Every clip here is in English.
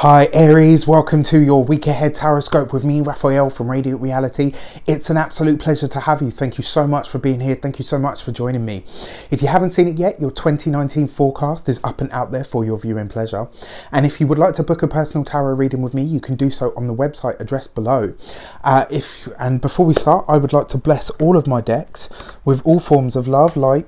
Hi Aries, welcome to your week ahead taroscope with me, Raphael from Reydiant Reality. It's an absolute pleasure to have you. Thank you so much for being here. Thank you so much for joining me. If you haven't seen it yet, your 2019 forecast is up and out there for your viewing pleasure. And if you would like to book a personal tarot reading with me, you can do so on the website addressed below. And before we start, I would like to bless all of my decks with all forms of love, light,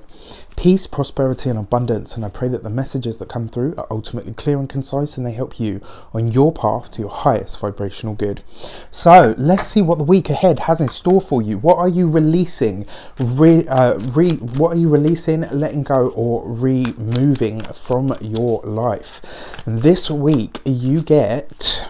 peace, prosperity and abundance, and I pray that the messages that come through are ultimately clear and concise and they help you on your path to your highest vibrational good. So let's see what the week ahead has in store for you. What are you releasing? What are you releasing, letting go or removing from your life? And this week you get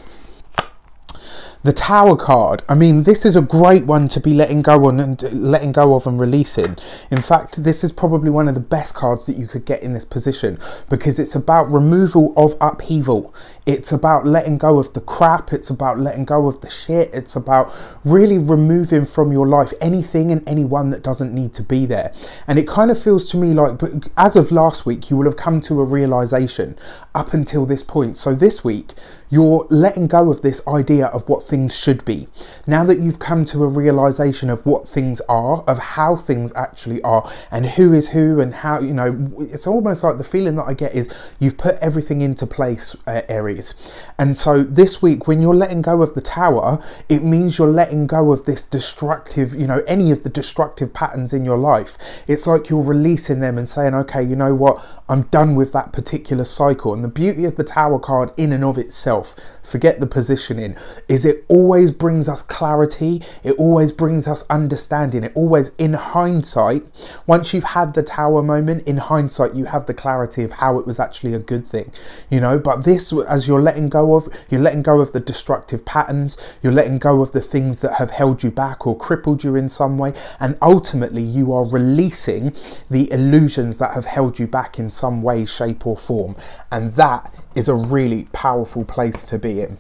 the Tower card. I mean, this is a great one to be letting go of and releasing. In fact, this is probably one of the best cards that you could get in this position because it's about removal of upheaval. It's about letting go of the crap. It's about letting go of the shit. It's about really removing from your life anything and anyone that doesn't need to be there. And it kind of feels to me like, as of last week, you will have come to a realization up until this point. So this week, you're letting go of this idea of what things should be. Now that you've come to a realization of what things are, of how things actually are, and who is who and how, you know, it's almost like the feeling that I get is you've put everything into place, Aries. And so this week, when you're letting go of the Tower, it means you're letting go of this destructive, you know, any of the destructive patterns in your life. It's like you're releasing them and saying, okay, you know what, I'm done with that particular cycle. And the beauty of the Tower card in and of itself, forget the positioning, is it always brings us clarity. It always brings us understanding. It always, in hindsight, once you've had the Tower moment, in hindsight, you have the clarity of how it was actually a good thing, you know. But this, as you're letting go of the destructive patterns, you're letting go of the things that have held you back or crippled you in some way, and ultimately you are releasing the illusions that have held you back in some way, shape or form. And that is a really powerful place to be in.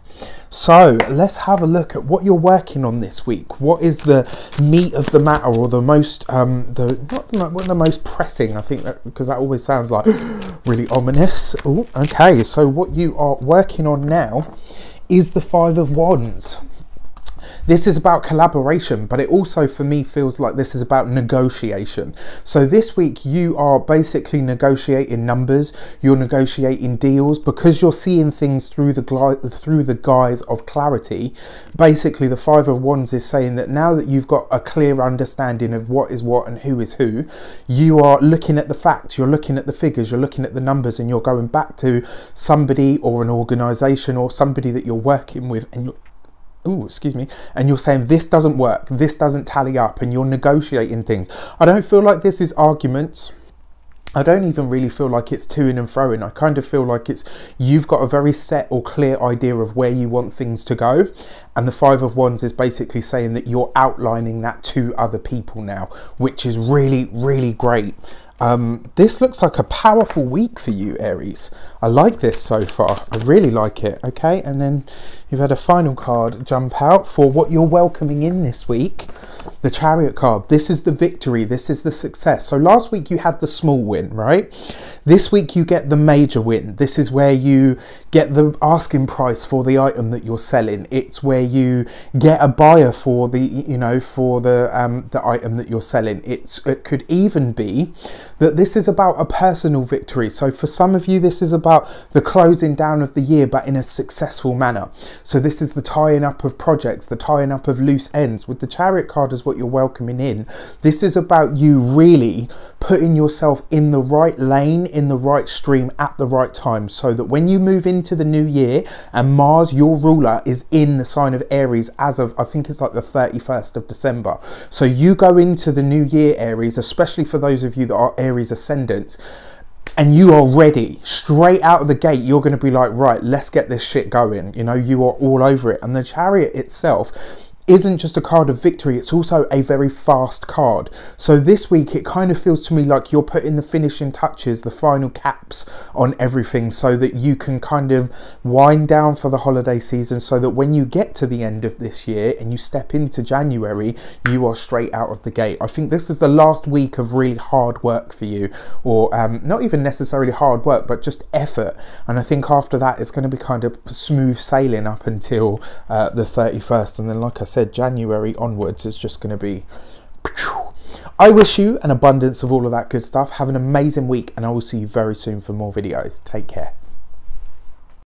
So let's have a look at what you're working on this week. What is the meat of the matter, or the most what the most pressing? I think that, because that always sounds like really ominous. Ooh, okay, so what you are working on now is the Five of Wands. This is about collaboration, but it also, for me, feels like this is about negotiation. So this week you are basically negotiating numbers, you're negotiating deals, because you're seeing things through the guise of clarity. Basically, the Five of Wands is saying that now that you've got a clear understanding of what is what and who is who, you are looking at the facts, you're looking at the figures, you're looking at the numbers, and you're going back to somebody or an organization or somebody that you're working with, and and you're saying this doesn't work, this doesn't tally up, and you're negotiating things. I don't feel like this is arguments. I don't even really feel like it's to-ing and fro-ing. I kind of feel like it's, you've got a very set or clear idea of where you want things to go. And the Five of Wands is basically saying that you're outlining that to other people now, which is really, really great. This looks like a powerful week for you, Aries. I like this so far. I really like it. Okay, and then you've had a final card jump out for what you're welcoming in this week. The Chariot card. This is the victory. This is the success. So last week you had the small win, right? This week you get the major win. This is where you get the asking price for the item that you're selling. It's where you get a buyer for the, you know, for the item that you're selling. It could even be that this is about a personal victory. So for some of you, this is about the closing down of the year, but in a successful manner. So this is the tying up of projects, the tying up of loose ends. With the Chariot card as what you're welcoming in, this is about you really putting yourself in the right lane, in the right stream at the right time, so that when you move into the new year and Mars, your ruler, is in the sign of Aries as of, I think it's like the 31st of December. So you go into the new year, Aries, especially for those of you that are Aries ascendants, and you are ready straight out of the gate. You're going to be like, right, let's get this shit going. You know, you are all over it. And the Chariot itself isn't just a card of victory, it's also a very fast card. So this week it kind of feels to me like you're putting the finishing touches, the final caps on everything, so that you can kind of wind down for the holiday season, so that when you get to the end of this year and you step into January, you are straight out of the gate. I think this is the last week of really hard work for you, or not even necessarily hard work, but just effort. And I think after that it's going to be kind of smooth sailing up until the 31st, and then, like I said, January onwards is just going to be... I wish you an abundance of all of that good stuff. Have an amazing week, and I will see you very soon for more videos. Take care.